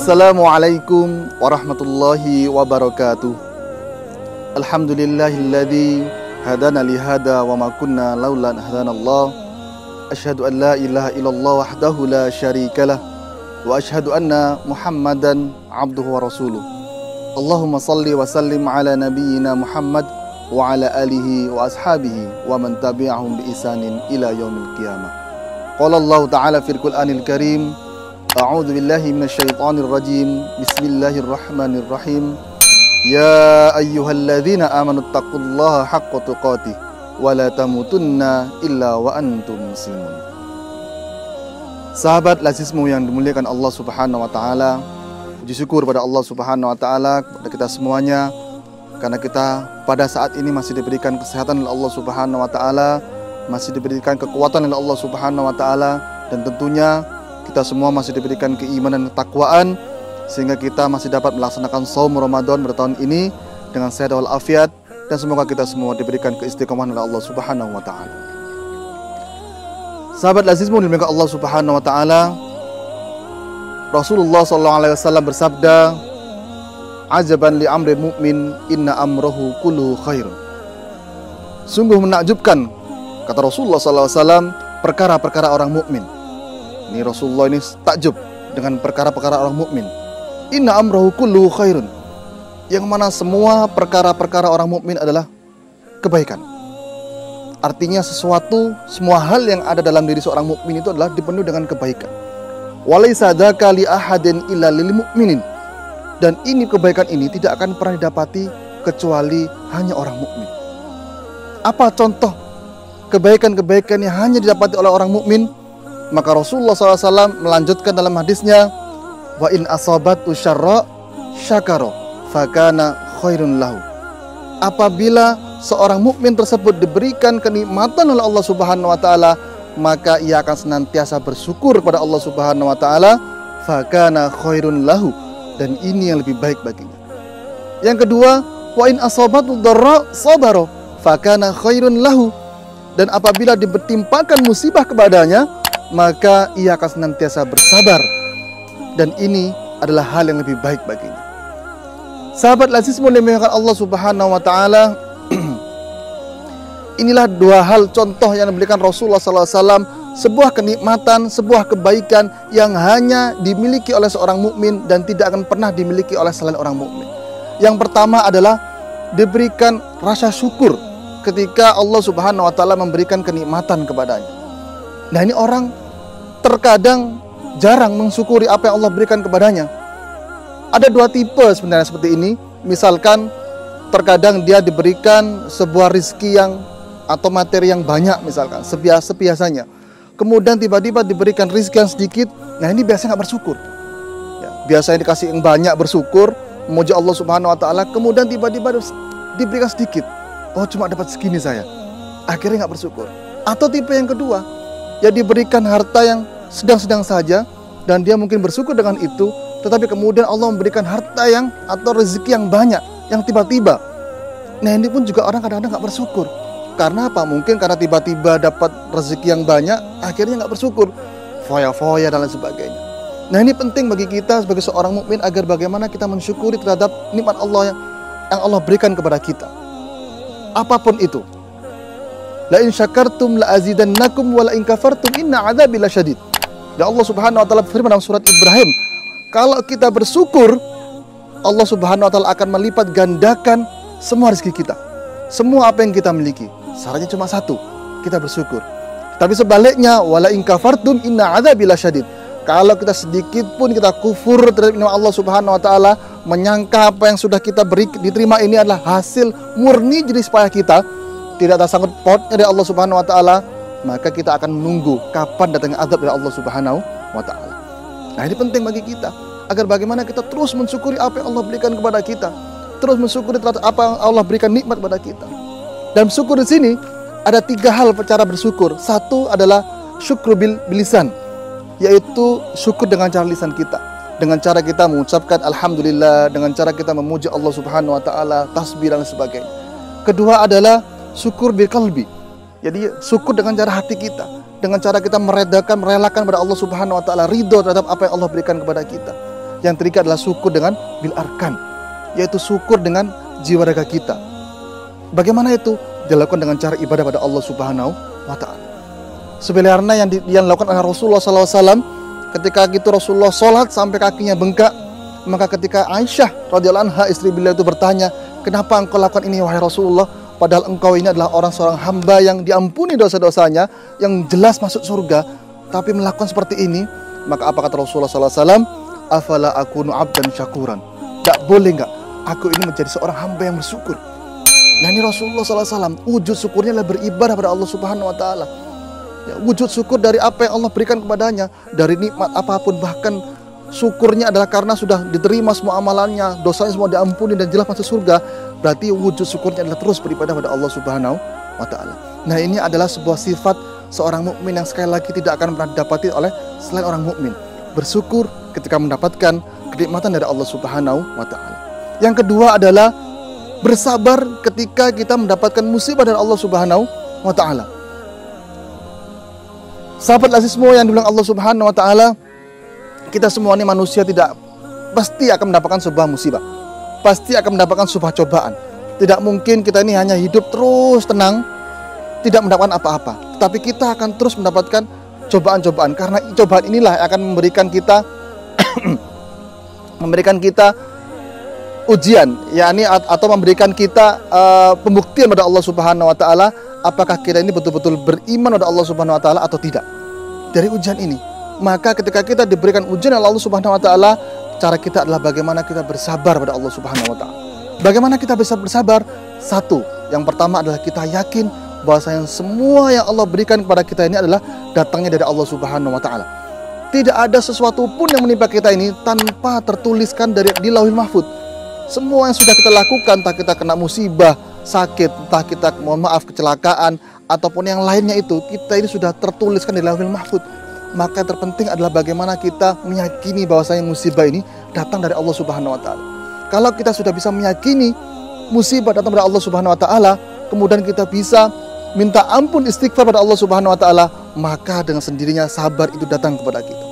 Assalamualaikum warahmatullahi wabarakatuh. Alhamdulillahilladzi hadana lihada wa ma kunna laula an hadanallah. Asyhadu an la ilaha illallah wahdahu la syarikalah wa asyhadu anna Muhammadan abduhu wa rasuluh. Allahumma salli wa sallim ala nabiyyina Muhammad wa ala alihi wa ashabihi wa man tabi'ahum bi ihsanin ila yaumil qiyamah. Qala Allah ta'ala fil Qur'anil Karim, a'udzu billahi minasyaitonir rajim. Bismillahirrahmanirrahim. Ya ayyuhalladzina amanu taqullaha haqqa tuqatih wa la tamutunna illa wa antum muslimun. Sahabat lazismu yang dimuliakan Allah Subhanahu wa taala, puji syukur pada Allah Subhanahu wa taala kepada kita semuanya karena kita pada saat ini masih diberikan kesehatan oleh Allah Subhanahu wa taala, masih diberikan kekuatan oleh Allah Subhanahu wa taala, dan tentunya kita semua masih diberikan keimanan dan ketakwaan sehingga kita masih dapat melaksanakan shaum Ramadan pada tahun ini dengan sehat walafiat, dan semoga kita semua diberikan keistiqomahan oleh Allah Subhanahu wa taala. Sahabat lazizmu dimuliakan Allah Subhanahu wa taala, Rasulullah sallallahu alaihi wasallam bersabda, "Ajaban li amri mu'min, inna amrahu kulluhu khair." Sungguh menakjubkan, kata Rasulullah sallallahu alaihi wasallam, perkara-perkara orang mukmin. Ini Rasulullah ini takjub dengan perkara-perkara orang mukmin. Inna amrahu kulluhu khairun. Yang mana semua perkara-perkara orang mukmin adalah kebaikan. Artinya semua hal yang ada dalam diri seorang mukmin itu adalah dipenuhi dengan kebaikan. Walaysa dzaka li ahadin illa lil mu'minin. Dan ini kebaikan ini tidak akan pernah didapati kecuali hanya orang mukmin. Apa contoh kebaikan-kebaikan yang hanya didapati oleh orang mukmin? Maka Rasulullah SAW melanjutkan dalam hadisnya, wa in asabatu syarra syakara fakana khairun lahu. Apabila seorang mukmin tersebut diberikan kenikmatan oleh Allah Subhanahu wa taala, maka ia akan senantiasa bersyukur pada Allah Subhanahu wa taala, fakana khairun lahu, dan ini yang lebih baik baginya. Yang kedua, wa in asabatu dharra sabara fakana khairun lahu. Dan apabila ditimpakan musibah kepadanya, maka ia akan senantiasa bersabar, dan ini adalah hal yang lebih baik baginya. Sahabat lazizmu dimuliakan Allah Subhanahu wa taala, inilah dua hal contoh yang diberikan Rasulullah SAW, sebuah kenikmatan, sebuah kebaikan yang hanya dimiliki oleh seorang mukmin dan tidak akan pernah dimiliki oleh selain orang mukmin. Yang pertama adalah diberikan rasa syukur ketika Allah Subhanahu wa taala memberikan kenikmatan kepadanya. Nah, ini orang terkadang jarang mensyukuri apa yang Allah berikan kepadanya. Ada dua tipe sebenarnya seperti ini. Misalkan terkadang dia diberikan sebuah rizki yang atau materi yang banyak, misalkan sebiasanya. Kemudian tiba-tiba diberikan rizki yang sedikit. Nah, ini biasanya nggak bersyukur. Ya, biasanya dikasih yang banyak bersyukur, memuji Allah Subhanahu wa taala. Kemudian tiba-tiba diberikan sedikit. Oh, cuma dapat segini saya. Akhirnya nggak bersyukur. Atau tipe yang kedua, ya diberikan harta yang sedang-sedang saja dan dia mungkin bersyukur dengan itu, tetapi kemudian Allah memberikan harta yang atau rezeki yang banyak, yang tiba-tiba. Nah, ini pun juga orang kadang-kadang nggak bersyukur. Karena apa? Mungkin karena tiba-tiba dapat rezeki yang banyak, akhirnya nggak bersyukur, foya-foya dan lain sebagainya. Nah, ini penting bagi kita sebagai seorang mukmin agar bagaimana kita mensyukuri terhadap nikmat Allah yang Allah berikan kepada kita. Apapun itu. La in syakartum la azidannakum wa la in kafartum inna adzabi lasyadid. Dan Allah Subhanahu wa taala berfirman dalam surat Ibrahim, kalau kita bersyukur, Allah Subhanahu wa taala akan melipat gandakan semua rezeki kita. Semua apa yang kita miliki. Syaratnya cuma satu, kita bersyukur. Tapi sebaliknya, wala in kafartum inna adzabi lasyadid. Kalau kita sedikit pun kita kufur terhadap nikmat Allah Subhanahu wa taala, menyangka apa yang sudah kita beri diterima ini adalah hasil murni jerih payah kita, tidak ada sangkut pautnya dari Allah Subhanahu wa taala, maka kita akan menunggu kapan datangnya azab dari Allah Subhanahu wa taala. Nah, ini penting bagi kita agar bagaimana kita terus mensyukuri apa yang Allah berikan kepada kita, terus mensyukuri terhadap apa yang Allah berikan nikmat kepada kita. Dan syukur di sini ada tiga hal cara bersyukur. Satu adalah syukur bil lisan, yaitu syukur dengan cara lisan kita, dengan cara kita mengucapkan alhamdulillah, dengan cara kita memuji Allah Subhanahu wa taala, tasbih dan sebagainya. Kedua adalah syukur bil qalbi, jadi syukur dengan cara hati kita, dengan cara kita merelakan pada Allah Subhanahu wa taala, ridho terhadap apa yang Allah berikan kepada kita. Yang ketiga adalah syukur dengan bil arkan, yaitu syukur dengan jiwa raga kita. Bagaimana itu? Dilakukan dengan cara ibadah pada Allah Subhanahu wa Ta'ala. Sebenarnya yang dilakukan oleh Rasulullah SAW, ketika gitu Rasulullah sholat sampai kakinya bengkak, maka ketika Aisyah radhiyallahu anha istri beliau itu bertanya, kenapa engkau lakukan ini wahai Rasulullah? Padahal engkau ini adalah seorang hamba yang diampuni dosa-dosanya, yang jelas masuk surga, tapi melakukan seperti ini. Maka apa kata Rasulullah SAW? Afala akunu abdan syakuran. Tak boleh nggak aku ini menjadi seorang hamba yang bersyukur? Nah, ini Rasulullah SAW wujud syukurnya adalah beribadah pada Allah Subhanahu wa Ta'ala. Ya, wujud syukur dari apa yang Allah berikan kepadanya, dari nikmat apapun, bahkan syukurnya adalah karena sudah diterima semua amalannya, dosanya semua diampuni dan jelas masuk surga. Berarti wujud syukurnya adalah terus beribadah pada Allah Subhanahu wa Ta'ala. Nah, ini adalah sebuah sifat seorang mukmin yang sekali lagi tidak akan pernah didapati oleh selain orang mukmin. Bersyukur ketika mendapatkan kenikmatan dari Allah Subhanahu wa Ta'ala. Yang kedua adalah bersabar ketika kita mendapatkan musibah dari Allah Subhanahu wa Ta'ala. Sahabat azizmu yang dibilang Allah Subhanahu wa Ta'ala, kita semua ini manusia tidak pasti akan mendapatkan sebuah musibah, pasti akan mendapatkan sebuah cobaan. Tidak mungkin kita ini hanya hidup terus tenang, tidak mendapatkan apa-apa. Tetapi kita akan terus mendapatkan cobaan-cobaan, karena cobaan inilah yang akan memberikan kita ujian, yakni atau memberikan kita pembuktian pada Allah Subhanahu wa Ta'ala, apakah kita ini betul-betul beriman pada Allah Subhanahu wa Ta'ala atau tidak. Dari ujian ini, maka ketika kita diberikan ujian oleh Allah Subhanahu wa Ta'ala, cara kita adalah bagaimana kita bersabar pada Allah Subhanahu wa Ta'ala. Bagaimana kita bisa bersabar? Satu, yang pertama adalah kita yakin bahwasanya semua yang Allah berikan kepada kita ini adalah datangnya dari Allah Subhanahu wa Ta'ala. Tidak ada sesuatu pun yang menimpa kita ini tanpa tertuliskan di Lauhul Mahfuz. Semua yang sudah kita lakukan, entah kita kena musibah, sakit, entah kita mohon maaf kecelakaan, ataupun yang lainnya itu, kita ini sudah tertuliskan di Lauhul Mahfuz. Maka yang terpenting adalah bagaimana kita meyakini bahwasanya musibah ini datang dari Allah Subhanahu wa Ta'ala. Kalau kita sudah bisa meyakini musibah datang dari Allah Subhanahu wa Ta'ala, kemudian kita bisa minta ampun, istighfar pada Allah Subhanahu wa Ta'ala, maka dengan sendirinya sabar itu datang kepada kita.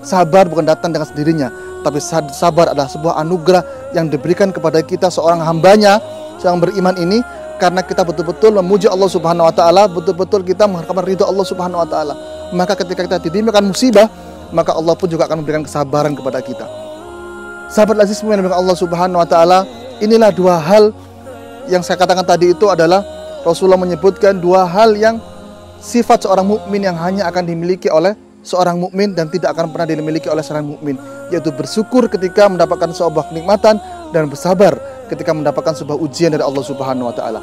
Sabar bukan datang dengan sendirinya, tapi sabar adalah sebuah anugerah yang diberikan kepada kita seorang hambanya yang beriman ini, karena kita betul-betul memuji Allah Subhanahu wa Ta'ala, betul-betul kita mengharapkan ridho Allah Subhanahu wa Ta'ala. Maka ketika kita ditimpakan musibah, maka Allah pun juga akan memberikan kesabaran kepada kita. Sahabat aziz yang dengan Allah Subhanahu wa Ta'ala, inilah dua hal yang saya katakan tadi. Itu adalah Rasulullah menyebutkan dua hal yang sifat seorang mukmin yang hanya akan dimiliki oleh seorang mukmin dan tidak akan pernah dimiliki oleh seorang mukmin, yaitu bersyukur ketika mendapatkan sebuah kenikmatan dan bersabar ketika mendapatkan sebuah ujian dari Allah Subhanahu wa Ta'ala.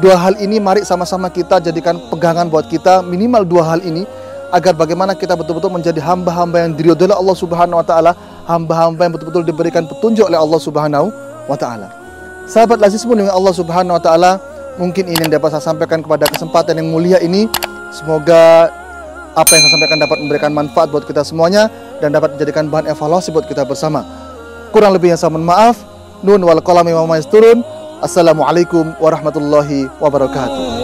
Dua hal ini mari sama-sama kita jadikan pegangan buat kita, minimal dua hal ini, agar bagaimana kita betul-betul menjadi hamba-hamba yang diridhoi oleh Allah Subhanahu wa Ta'ala, hamba-hamba yang betul-betul diberikan petunjuk oleh Allah Subhanahu wa Ta'ala. Sahabat lazizmu dengan Allah Subhanahu wa Ta'ala, mungkin ini yang dapat saya sampaikan kepada kesempatan yang mulia ini. Semoga apa yang saya sampaikan dapat memberikan manfaat buat kita semuanya dan dapat menjadikan bahan evaluasi buat kita bersama. Kurang lebihnya saya mohon maaf. Nun wal qalami wa ma yasturun. Assalamualaikum warahmatullahi wabarakatuh.